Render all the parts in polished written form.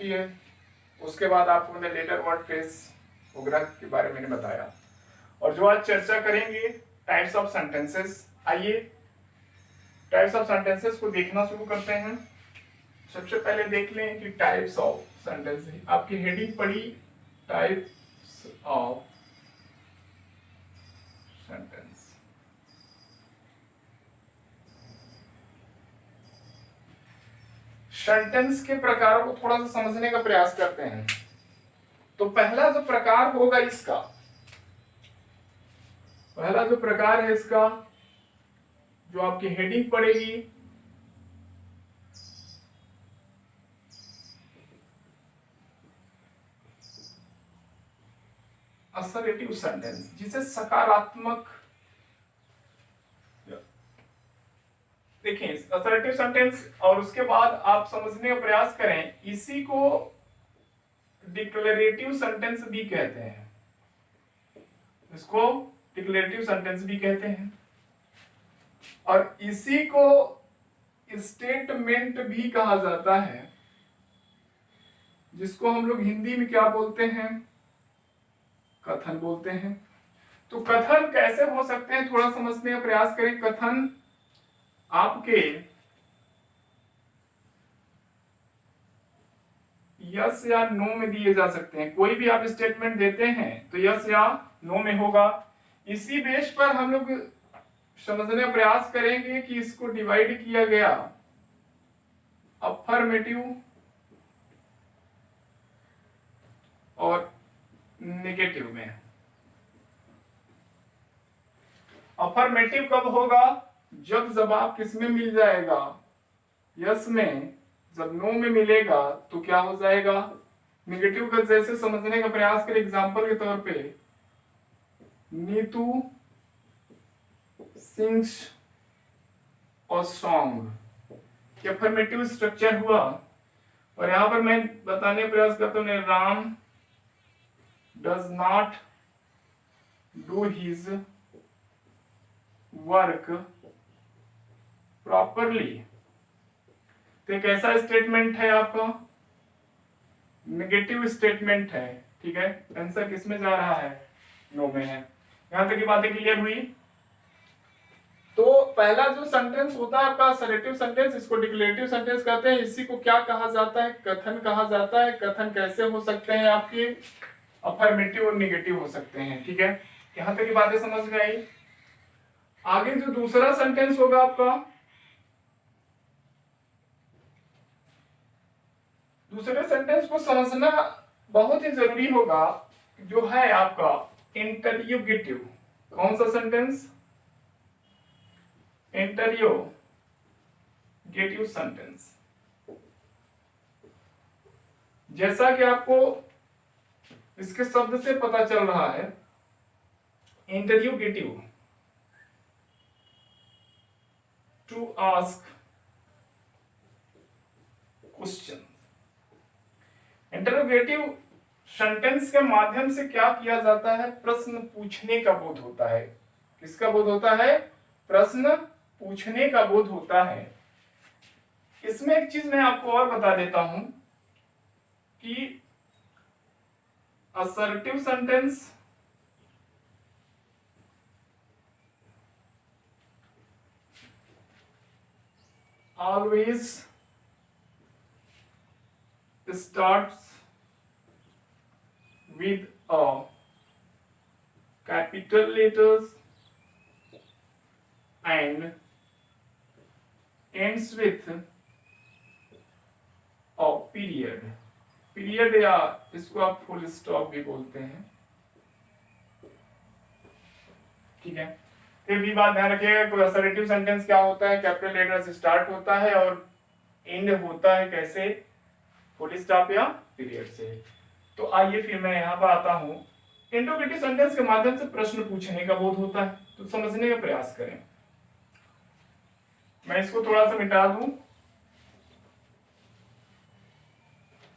है। उसके बाद आपको मैंने लेटर वर्ड फ्रेज वगैरह के बारे में बताया। और जो आज चर्चा करेंगे टाइप्स ऑफ सेंटेंसेस। आइए टाइप्स ऑफ सेंटेंसेस को देखना शुरू करते हैं। सबसे पहले देख लें कि टाइप्स ऑफ सेंटेंस आपकी हेडिंग पड़ी टाइप्स ऑफ सेंटेंस। सेंटेंस के प्रकारों को थोड़ा सा समझने का प्रयास करते हैं। तो पहला जो प्रकार होगा इसका, पहला जो प्रकार है इसका, जो आपकी हेडिंग पड़ेगी असर्टिव सेंटेंस, जिसे सकारात्मक, देखिए असर्टिव सेंटेंस, और उसके बाद आप समझने का प्रयास करें, इसी को डिक्लेरेटिव सेंटेंस भी कहते हैं। इसको डिक्लेरेटिव सेंटेंस भी कहते हैं और इसी को स्टेटमेंट भी कहा जाता है, जिसको हम लोग हिंदी में क्या बोलते हैं, कथन बोलते हैं। तो कथन कैसे हो सकते हैं थोड़ा समझने का प्रयास करें। कथन आपके यस या नो में दिए जा सकते हैं। कोई भी आप स्टेटमेंट देते हैं तो यस या नो में होगा। इसी बेस पर हम लोग समझने का प्रयास करेंगे कि इसको डिवाइड किया गया अफर्मेटिव और नेगेटिव में। अफर्मेटिव कब होगा, जब जवाब किसमें मिल जाएगा, यस में। जब नो में मिलेगा तो क्या हो जाएगा, नेगेटिव का। जैसे समझने का प्रयास करें एग्जांपल के तौर पे, Neetu sings a song, affirmative structure हुआ। और यहां पर मैं बताने का प्रयास करता हूं, Ram does not do his work properly. तो एक ऐसा स्टेटमेंट है आपका, नेगेटिव स्टेटमेंट है। ठीक है, आंसर किसमें जा रहा है, नो में है। यहां तक की बातें क्लियर हुई। तो पहला जो सेंटेंस होता है आपका असर्टिव सेंटेंस, इसको डिक्लेरेटिव सेंटेंस कहते हैं। इसी को क्या कहा जाता है, कथन कहा जाता है। कथन कैसे हो सकते हैं आपके, अफर्मेटिव और नेगेटिव हो सकते हैं। ठीक है, यहां तक की बातें समझ में आई। आगे जो दूसरा सेंटेंस होगा आपका, दूसरे सेंटेंस को समझना बहुत ही जरूरी होगा, जो है आपका इंटररोगेटिव। कौन सा सेंटेंस, इंटररोगेटिव सेंटेंस। जैसा कि आपको इसके शब्द से पता चल रहा है, interrogative, to ask question. Interrogative sentence के माध्यम से क्या किया जाता है, प्रश्न पूछने का बोध होता है। किसका बोध होता है, प्रश्न पूछने का बोध होता है। इसमें एक चीज मैं आपको और बता देता हूं कि assertive sentence always starts with a capital letters and ends with a period। Period या इसको आप फुल स्टॉप भी बोलते हैं। ठीक है, फिर भी बात ध्यान रखिएगा, कोई असर्टिव सेंटेंस क्या होता है, कैपिटल लेटर से स्टार्ट होता है और एंड होता है कैसे, फुल स्टॉप या पीरियड से। तो आइए फिर मैं यहां पर आता हूं। इंटरोगेटिव सेंटेंस के माध्यम से प्रश्न पूछने का बोध होता है, तो समझने का प्रयास करें। मैं इसको थोड़ा सा मिटा दूं।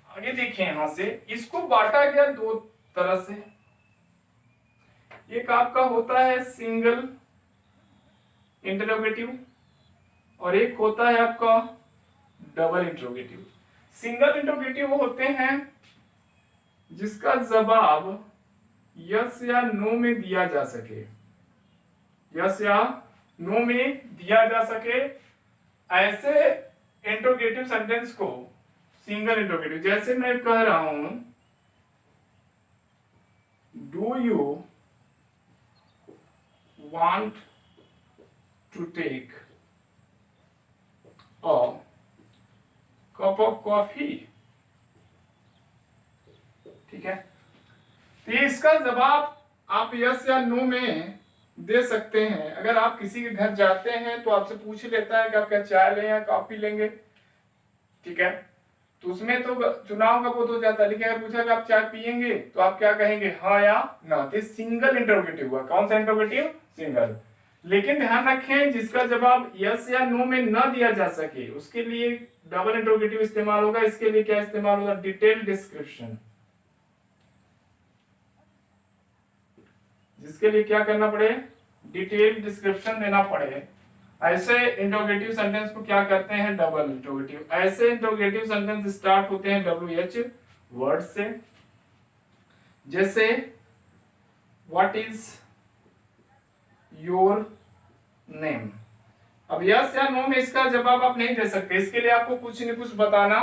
आगे देखें, यहां से इसको बांटा गया दो तरह से। एक आपका होता है सिंगल इंटरोगेटिव और एक होता है आपका डबल इंटरोगेटिव। सिंगल इंट्रोगेटिव वो होते हैं जिसका जवाब यस या नो में दिया जा सके, यस या नो में दिया जा सके। ऐसे इंट्रोगेटिव सेंटेंस को सिंगल इंट्रोगेटिव, जैसे मैं कह रहा हूं do you want to take a cup of coffee, ठीक है। तो इसका जवाब आप यस या नो में दे सकते हैं। अगर आप किसी के घर जाते हैं तो आपसे पूछ लेता है कि आप क्या चाय लें या कॉफी लेंगे, ठीक है, तो उसमें तो चुनाव का बोध हो जाता है। लेकिन अगर पूछा कि आप चाय पियेंगे तो आप क्या कहेंगे, हाँ या ना। तो सिंगल इंट्रोगेटिव हुआ। कौन सा इंट्रोगेटिव? सिंगल। लेकिन ध्यान रखें जिसका जवाब यस या नो में न दिया जा सके उसके लिए डबल इंट्रोगेटिव इस्तेमाल होगा। इसके लिए क्या इस्तेमाल होगा? Detail description. जिसके लिए क्या करना पड़े? डिटेल डिस्क्रिप्शन देना पड़े। ऐसे इंट्रोगेटिव सेंटेंस को क्या कहते हैं? Double interrogative. ऐसे इंट्रोगेटिव सेंटेंस स्टार्ट होते हैं WH वर्ड से, जैसे व्हाट इज योर नेम। अब यस या नो में इसका जवाब आप नहीं दे सकते, इसके लिए आपको कुछ न कुछ बताना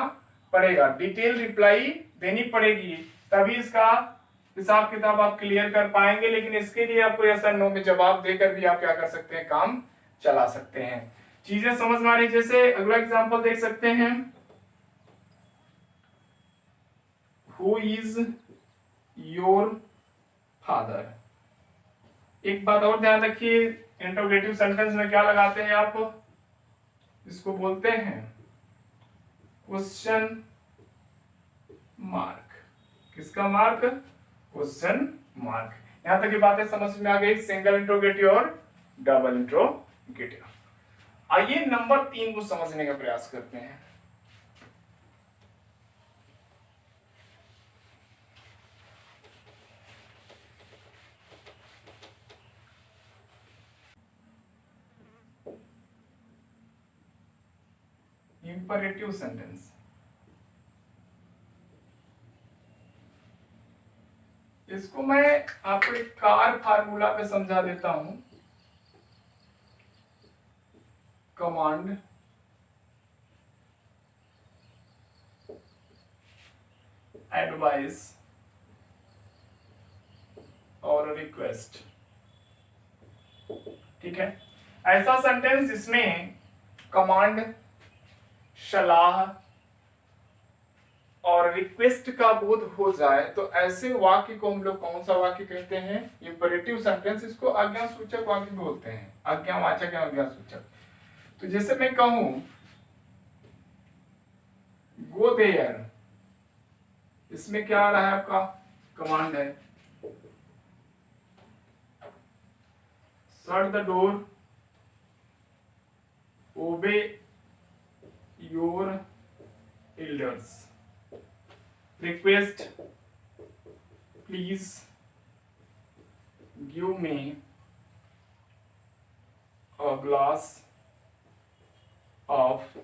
पड़ेगा, डिटेल रिप्लाई देनी पड़ेगी, तभी इसका हिसाब किताब आप क्लियर कर पाएंगे। लेकिन इसके लिए आपको यस और नो में जवाब देकर भी आप क्या कर सकते हैं? काम चला सकते हैं। चीजें समझ में आ रही? जैसे अगला एग्जांपल देख सकते हैं, हु इज योर फादर। एक बात और ध्यान रखिए, इंट्रोगेटिव सेंटेंस में क्या लगाते हैं आप? इसको बोलते हैं क्वेश्चन मार्क। किसका मार्क? Question mark. यहां तक की बातें समझ में आ गई, सिंगल इंट्रोगेटिव और डबल इंट्रोगेटिव। आइए नंबर 3 को समझने का प्रयास करते हैं। Imperative sentence. इसको मैं आपको एक कार फार्मूला पे समझा देता हूं। कमांड, एडवाइस और रिक्वेस्ट, ठीक है। ऐसा सेंटेंस जिसमें कमांड, सलाह और रिक्वेस्ट का बोध हो जाए तो ऐसे वाक्य को हम लोग कौन सा वाक्य कहते हैं? Imperative sentence. इसको आज्ञा सूचक वाक्य बोलते हैं, आज्ञावाचक या आज्ञा सूचक। तो जैसे मैं कहूं गो देयर, इसमें क्या आ रहा है? आपका कमांड है। शट द डोर, ओबे your elders. Request, please give me a glass of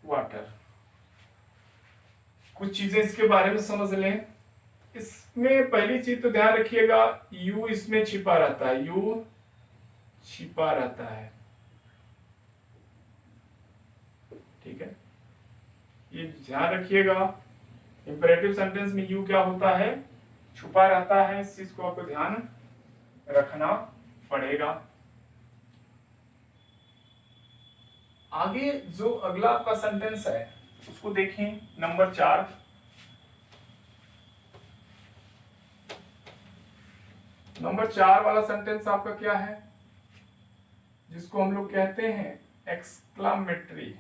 water. कुछ चीजें इसके बारे में समझ लें। इसमें पहली चीज तो ध्यान रखिएगा, यू इसमें छिपा रहता है, यू छिपा रहता है, ठीक है, ये ध्यान रखिएगा। इंपरेटिव सेंटेंस में यू क्या होता है? छुपा रहता है। इस चीज को आपको ध्यान रखना पड़ेगा। आगे जो अगला आपका सेंटेंस है उसको देखें, नंबर 4। नंबर 4 वाला सेंटेंस आपका क्या है? जिसको हम लोग कहते हैं एक्सक्लामेटरी।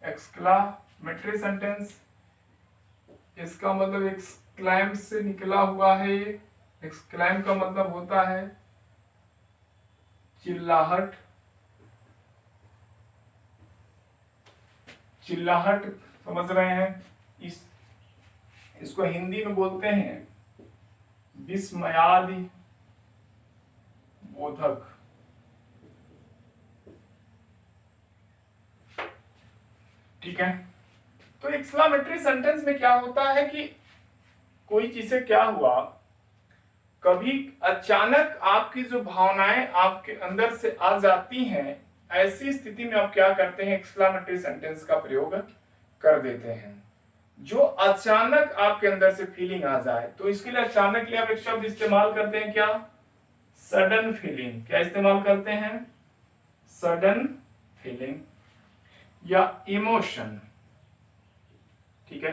एक्सक्लामेटरी सेंटेंस, इसका मतलब एक्सक्लाइम से निकला हुआ है। एक्सक्लाइम का मतलब होता है चिल्लाहट। चिल्लाहट समझ रहे हैं? इसको हिंदी में बोलते हैं विस्मयादि बोधक। ठीक है। तो एक्सक्लामेटरी सेंटेंस में क्या होता है कि कोई चीज से क्या हुआ, कभी अचानक आपकी जो भावनाएं आपके अंदर से आ जाती हैं, ऐसी स्थिति में आप क्या करते हैं, एक्सक्लामेटरी सेंटेंस का प्रयोग कर देते हैं। जो अचानक आपके अंदर से फीलिंग आ जाए, तो इसके लिए अचानक लिए आप एक शब्द इस्तेमाल करते हैं, क्या, सडन फीलिंग। क्या इस्तेमाल करते हैं, सडन फीलिंग या इमोशन। ठीक है।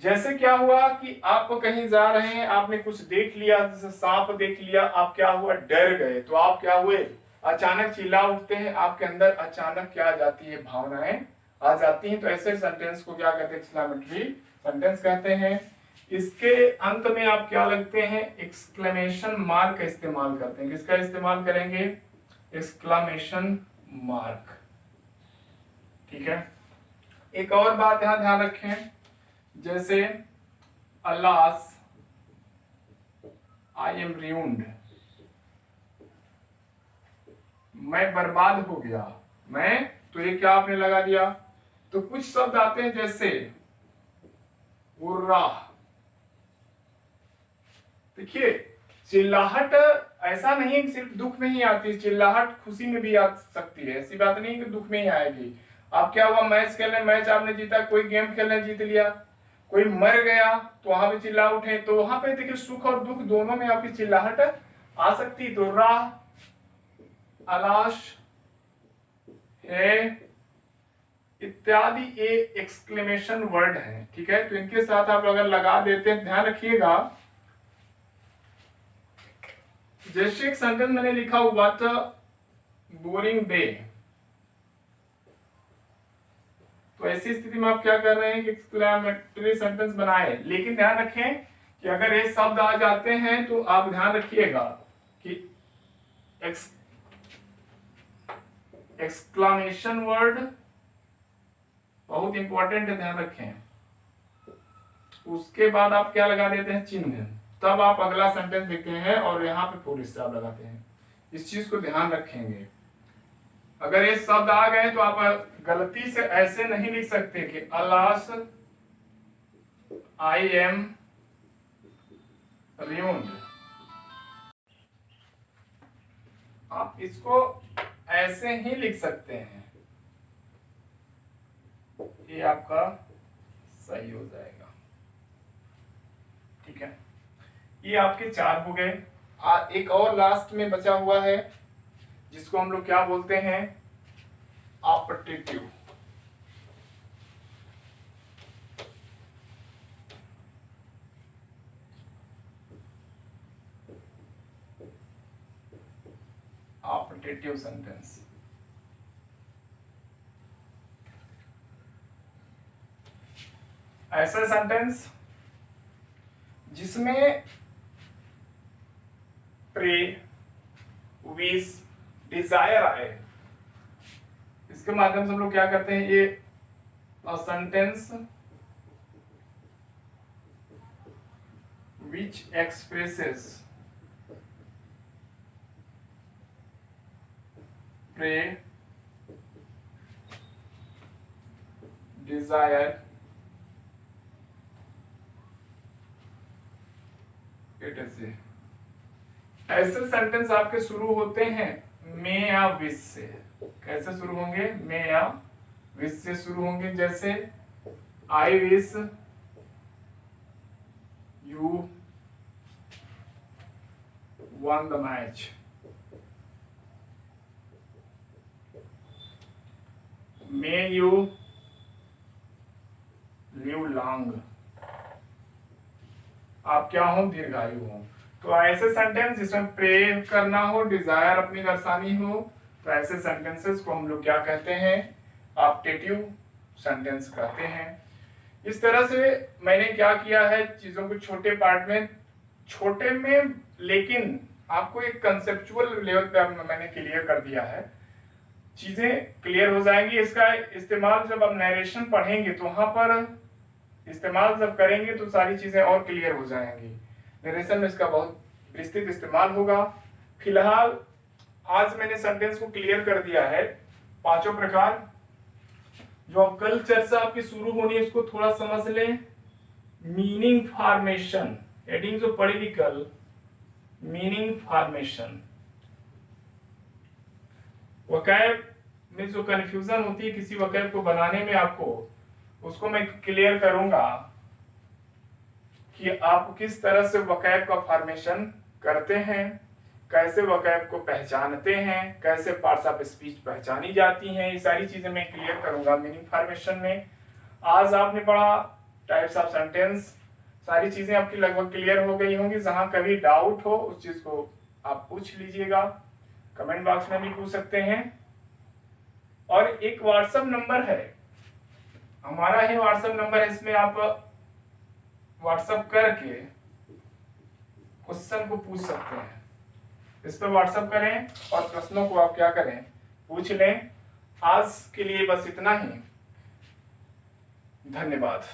जैसे क्या हुआ कि आप कहीं जा रहे हैं, आपने कुछ देख लिया, जैसे सांप देख लिया, आप क्या हुआ, डर गए, तो आप क्या हुए, अचानक चिल्ला उठते हैं, आपके अंदर अचानक क्या आ जाती है, भावनाएं आ जाती हैं। तो ऐसे सेंटेंस को क्या कहते हैं, एक्सक्लेमेटरी सेंटेंस कहते हैं। इसके अंत में आप क्या लगते हैं, एक्सक्लेमेशन मार्क का इस्तेमाल करते हैं। किसका इस्तेमाल करेंगे, एक्सक्लेमेशन मार्क। ठीक है। एक और बात यहां ध्यान रखें, जैसे अलास आई एम ruined, मैं बर्बाद हो गया, मैं, तो ये क्या आपने लगा दिया। तो कुछ शब्द आते हैं जैसे हुर्रा। देखिए, चिल्लाहट ऐसा नहीं है कि सिर्फ दुख में ही आती है, चिल्लाहट खुशी में भी आ सकती है। ऐसी बात नहीं कि दुख में ही आएगी। आप क्या हुआ, मैच खेलने, मैच आपने जीता, कोई गेम खेलने जीत लिया, कोई मर गया तो वहां पे चिल्ला उठे, तो वहां पे देखिए सुख और दुख दोनों में आपकी चिल्लाहट आ सकती। तो राह, अलाश है इत्यादि ये एक्सक्लेमेशन वर्ड है। ठीक है। तो इनके साथ आप अगर लगा देते हैं, ध्यान रखिएगा, जैसे एक सेंटेंस मैंने लिखा हुआ था, बोरिंग डे, तो ऐसी स्थिति में आप क्या कर रहे हैं कि एक्सक्लेमेटरी सेंटेंस बनाए। लेकिन ध्यान रखें कि अगर ये शब्द आ जाते हैं तो आप ध्यान रखिएगा कि एक्सक्लेमेशन वर्ड बहुत इंपॉर्टेंट है, ध्यान रखें। उसके बाद आप क्या लगा देते हैं, चिन्ह, तब आप अगला सेंटेंस लिखते हैं और यहाँ पे पूरी स्टॉप लगाते हैं। इस चीज को ध्यान रखेंगे। अगर ये शब्द आ गए तो आप गलती से ऐसे नहीं लिख सकते कि अलास आई एम ruined। आप इसको ऐसे ही लिख सकते हैं, ये आपका सही हो जाएगा। ठीक है। ये आपके 4 हो गए। एक और लास्ट में बचा हुआ है, जिसको हम लोग क्या बोलते हैं, ऑप्टेटिव। ऑप्टेटिव सेंटेंस, ऐसा सेंटेंस जिसमें प्रे, विश, डिजायर आए, इसके माध्यम से हम लोग क्या करते हैं, ये a sentence which expresses pray, desire, ऐसे सेंटेंस आपके शुरू होते हैं मे या विश से। कैसे शुरू होंगे, मे या विश से शुरू होंगे। जैसे I wish you one the match, may you live long, आप क्या हो, दीर्घायु हो। तो ऐसे सेंटेंस जिसमें प्रे करना हो, डिजायर अपनी दर्शानी हो, तो ऐसे सेंटेंसेस को हम लोग क्या कहते हैं, ऑप्टेटिव सेंटेंस कहते हैं। इस तरह से मैंने क्या किया है, चीजों को छोटे पार्ट में, छोटे में, लेकिन आपको एक कंसेप्चुअल लेवल पे मैंने क्लियर कर दिया है। चीजें क्लियर हो जाएंगी। इसका इस्तेमाल जब आप नरेशन पढ़ेंगे तो वहां पर इस्तेमाल जब करेंगे तो सारी चीजें और क्लियर हो जाएंगी। नरेशन में इसका बहुत विस्तृत इस्तेमाल होगा। फिलहाल आज मैंने सेंटेंस को क्लियर कर दिया है 5 प्रकार। जो अब कल चर्चा आपकी शुरू होनी है उसको थोड़ा समझ लें। मीनिंग फॉर्मेशन, हेडिंग जो पढ़ेगी कल, मीनिंग फॉर्मेशन। वकैब में जो कंफ्यूजन होती है किसी वकैब को बनाने में आपको, उसको मैं क्लियर करूंगा कि आप किस तरह से वकैब का फॉर्मेशन करते हैं, कैसे वकैब को पहचानते हैं, कैसे पार्ट्स ऑफ स्पीच पहचानी जाती हैं, ये सारी चीजें मैं क्लियर करूंगा मीनिंग फॉर्मेशन में। आज आपने पढ़ा टाइप्स ऑफ सेंटेंस, सारी चीजें आपकी लगभग क्लियर हो गई होंगी। जहां कभी डाउट हो उस चीज को आप पूछ लीजिएगा, कमेंट बॉक्स में भी पूछ सकते हैं। और एक व्हाट्सएप नंबर है हमारा, ही व्हाट्सएप नंबर है, इसमें आप व्हाट्सएप करके क्वेश्चन को पूछ सकते हैं। इस पर व्हाट्सएप करें और प्रश्नों को आप क्या करें, पूछ लें। आज के लिए बस इतना ही, धन्यवाद।